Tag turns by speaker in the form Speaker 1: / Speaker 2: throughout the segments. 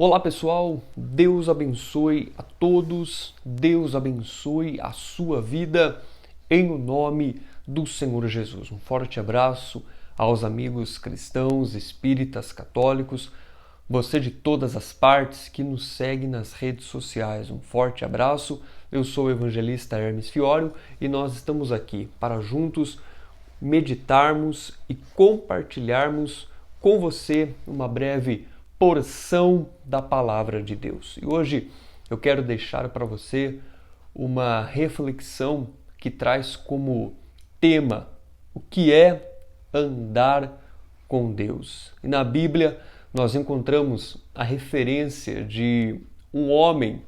Speaker 1: Olá pessoal, Deus abençoe a todos, Deus abençoe a sua vida em o nome do Senhor Jesus. Um forte abraço aos amigos cristãos, espíritas, católicos, você de todas as partes que nos segue nas redes sociais. Um forte abraço, eu sou o evangelista Hermes Fiório e nós estamos aqui para juntos meditarmos e compartilharmos com você uma breve porção da palavra de Deus. E hoje eu quero deixar para você uma reflexão que traz como tema o que é andar com Deus. E na Bíblia nós encontramos a referência de um homem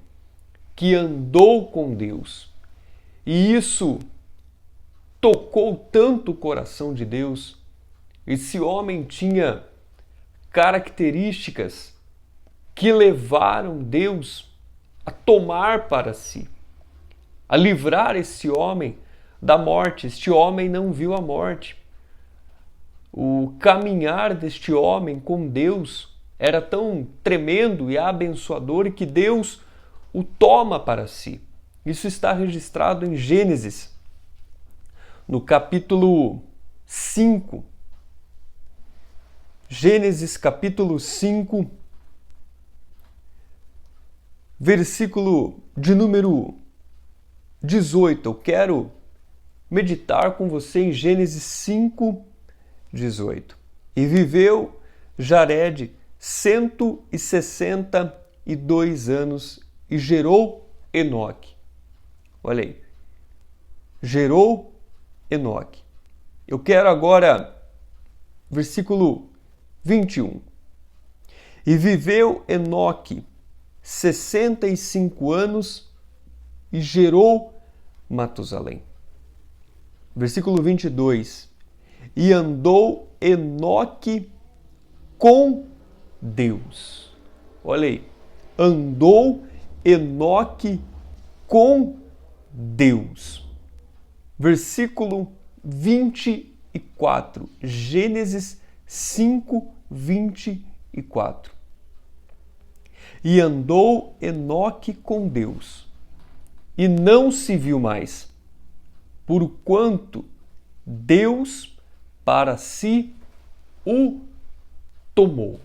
Speaker 1: que andou com Deus. E isso tocou tanto o coração de Deus. Esse homem tinha características que levaram Deus a tomar para si, a livrar esse homem da morte. Este homem não viu a morte. O caminhar deste homem com Deus era tão tremendo e abençoador que Deus o toma para si. Isso está registrado em Gênesis, no capítulo 5. Gênesis capítulo 5, versículo de número 18. Eu quero meditar com você em Gênesis 5, 18. E viveu Jared 162 anos e gerou Enoque. Olha aí. Gerou Enoque. Eu quero agora, versículo 21. E viveu Enoque 65 anos e gerou Matusalém. Versículo 22. E andou Enoque com Deus. Olha aí. Andou Enoque com Deus. Versículo 24. Gênesis 5, 24. E andou Enoque com Deus, e não se viu mais, porquanto Deus para si o tomou.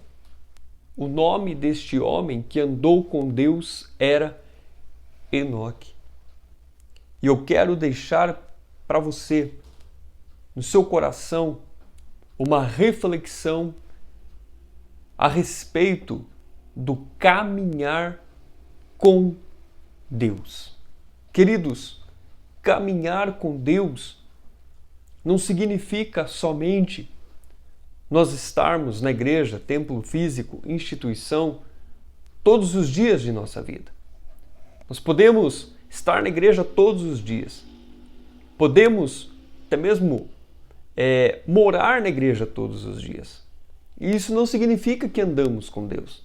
Speaker 1: O nome deste homem que andou com Deus era Enoque. E eu quero deixar para você, no seu coração, uma reflexão a respeito do caminhar com Deus. Queridos, caminhar com Deus não significa somente nós estarmos na igreja, templo físico, instituição, todos os dias de nossa vida. Nós podemos estar na igreja todos os dias. Podemos até mesmo morar na igreja todos os dias. E isso não significa que andamos com Deus.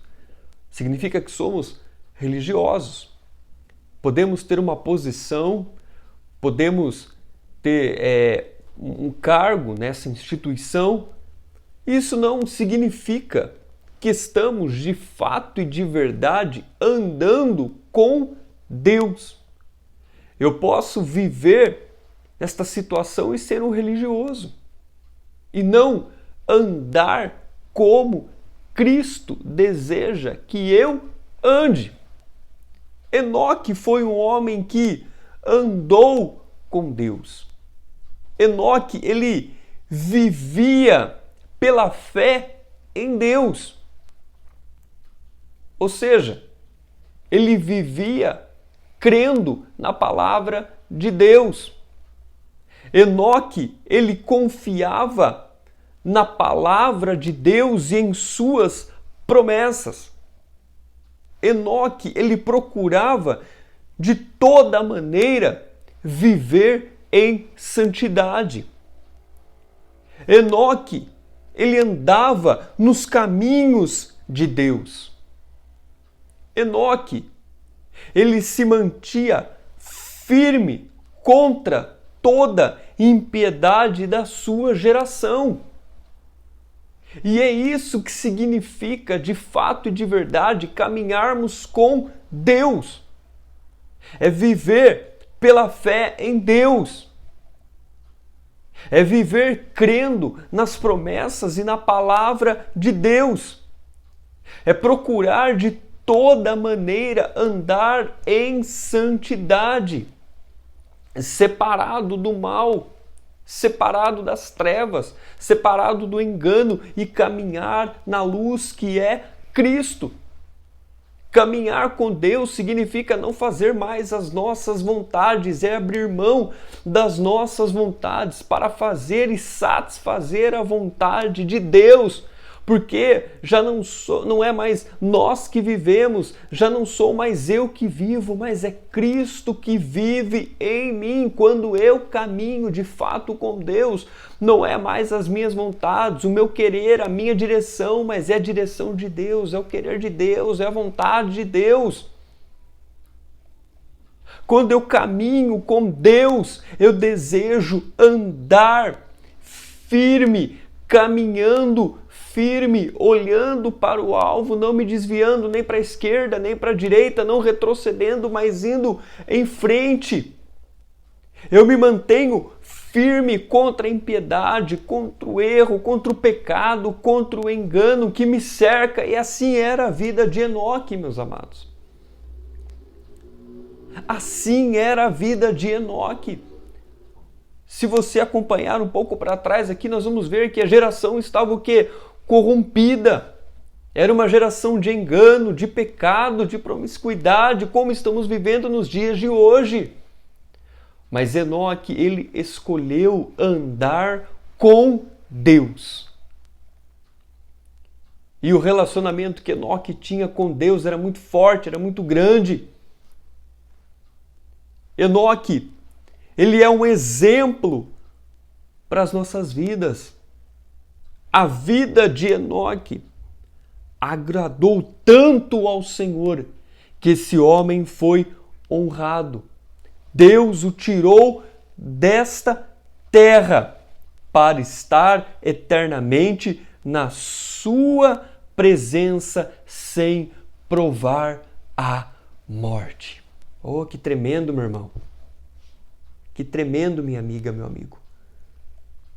Speaker 1: Significa que somos religiosos. Podemos ter uma posição, podemos ter um cargo nessa instituição. Isso não significa que estamos de fato e de verdade andando com Deus. Eu posso viver esta situação e ser um religioso e não andar como Cristo deseja que eu ande. Enoque foi um homem que andou com Deus. Enoque, ele vivia pela fé em Deus. Ou seja, ele vivia crendo na palavra de Deus. Enoque, ele confiava na palavra de Deus e em suas promessas. Enoque, ele procurava de toda maneira viver em santidade. Enoque, ele andava nos caminhos de Deus. Enoque, ele se mantinha firme contra toda impiedade da sua geração. E é isso que significa, de fato e de verdade, caminharmos com Deus. É viver pela fé em Deus. É viver crendo nas promessas e na palavra de Deus. É procurar de toda maneira andar em santidade, separado do mal, separado das trevas, separado do engano e caminhar na luz que é Cristo. Caminhar com Deus significa não fazer mais as nossas vontades, é abrir mão das nossas vontades para fazer e satisfazer a vontade de Deus. Porque já não é mais nós que vivemos, já não sou mais eu que vivo, mas é Cristo que vive em mim. Quando eu caminho de fato com Deus, não é mais as minhas vontades, o meu querer, a minha direção, mas é a direção de Deus, é o querer de Deus, é a vontade de Deus. Quando eu caminho com Deus, eu desejo andar firme, caminhando firme, olhando para o alvo, não me desviando nem para a esquerda, nem para a direita, não retrocedendo, mas indo em frente. Eu me mantenho firme contra a impiedade, contra o erro, contra o pecado, contra o engano que me cerca, e assim era a vida de Enoque, meus amados. Assim era a vida de Enoque. Se você acompanhar um pouco para trás aqui, nós vamos ver que a geração estava o quê? Corrompida. Era uma geração de engano, de pecado, de promiscuidade, como estamos vivendo nos dias de hoje. Mas Enoque, ele escolheu andar com Deus. E o relacionamento que Enoque tinha com Deus era muito forte, era muito grande. Enoque, ele é um exemplo para as nossas vidas. A vida de Enoque agradou tanto ao Senhor que esse homem foi honrado. Deus o tirou desta terra para estar eternamente na sua presença sem provar a morte. Oh, que tremendo, meu irmão. Que tremendo, minha amiga, meu amigo.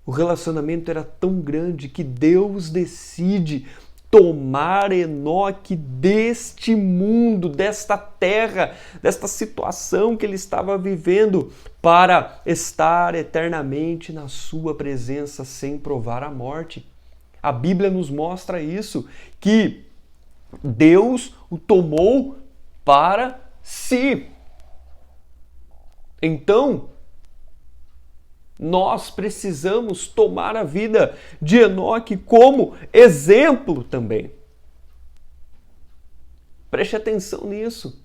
Speaker 1: O relacionamento era tão grande que Deus decide tomar Enoque deste mundo, desta terra, desta situação que ele estava vivendo, para estar eternamente na sua presença sem provar a morte. A Bíblia nos mostra isso, que Deus o tomou para si. Então, nós precisamos tomar a vida de Enoque como exemplo também. Preste atenção nisso.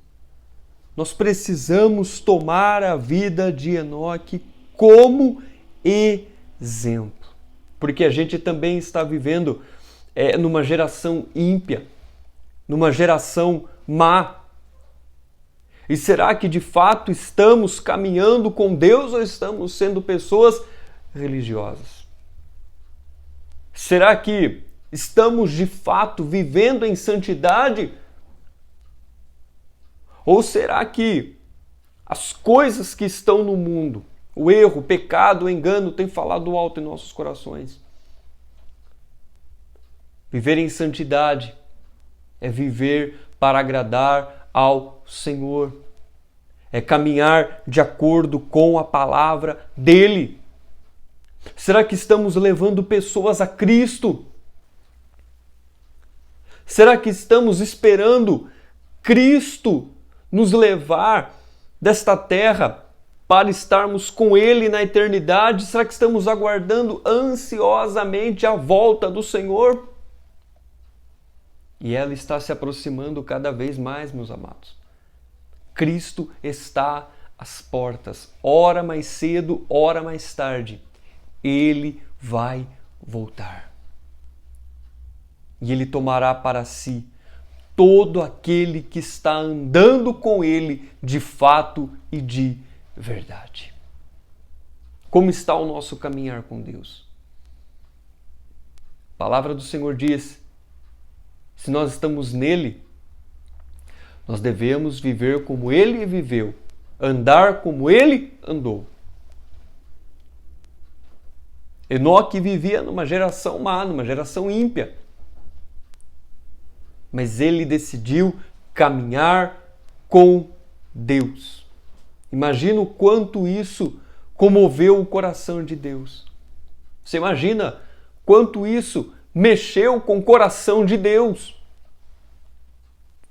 Speaker 1: Nós precisamos tomar a vida de Enoque como exemplo. Porque a gente também está vivendo numa geração ímpia, numa geração má. E será que de fato estamos caminhando com Deus ou estamos sendo pessoas religiosas? Será que estamos de fato vivendo em santidade? Ou será que as coisas que estão no mundo, o erro, o pecado, o engano, têm falado alto em nossos corações? Viver em santidade é viver para agradar ao Senhor. É caminhar de acordo com a palavra dele. Será que estamos levando pessoas a Cristo? Será que estamos esperando Cristo nos levar desta terra para estarmos com Ele na eternidade? Será que estamos aguardando ansiosamente a volta do Senhor? E ela está se aproximando cada vez mais, meus amados. Cristo está às portas. Ora mais cedo, ora mais tarde, Ele vai voltar. E Ele tomará para si todo aquele que está andando com Ele de fato e de verdade. Como está o nosso caminhar com Deus? palavra do Senhor diz: se nós estamos nele, nós devemos viver como ele viveu, andar como ele andou. Enoque vivia numa geração má, numa geração ímpia. Mas ele decidiu caminhar com Deus. Imagina o quanto isso comoveu o coração de Deus. Você imagina quanto isso mexeu com o coração de Deus.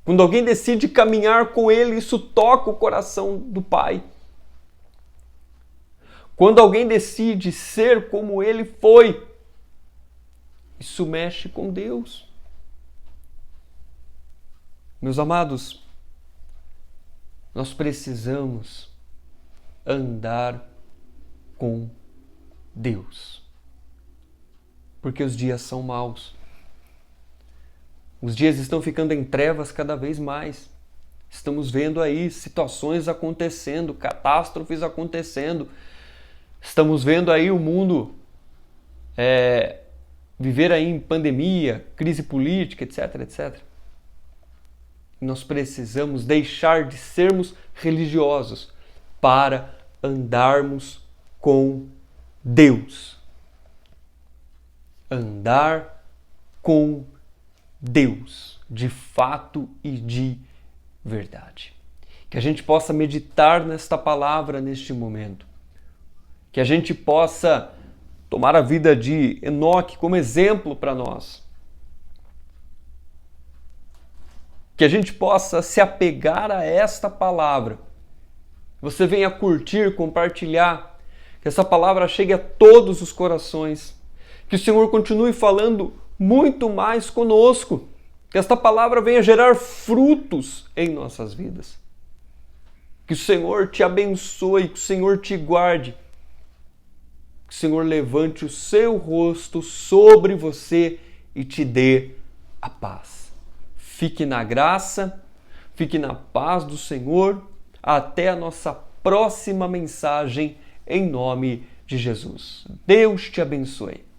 Speaker 1: Quando alguém decide caminhar com ele, isso toca o coração do Pai. Quando alguém decide ser como ele foi, isso mexe com Deus. Meus amados, nós precisamos andar com Deus. Porque os dias são maus. Os dias estão ficando em trevas cada vez mais. Estamos vendo aí situações acontecendo, catástrofes acontecendo. Estamos vendo aí o mundo viver aí em pandemia, crise política, etc, etc. Nós precisamos deixar de sermos religiosos para andarmos com Deus. Andar com Deus, de fato e de verdade. Que a gente possa meditar nesta palavra neste momento. Que a gente possa tomar a vida de Enoque como exemplo para nós. Que a gente possa se apegar a esta palavra. Você venha curtir, compartilhar. Que essa palavra chegue a todos os corações. Que o Senhor continue falando muito mais conosco. Que esta palavra venha gerar frutos em nossas vidas. Que o Senhor te abençoe, que o Senhor te guarde. Que o Senhor levante o seu rosto sobre você e te dê a paz. Fique na graça, fique na paz do Senhor. Até a nossa próxima mensagem, em nome de Jesus. Deus te abençoe.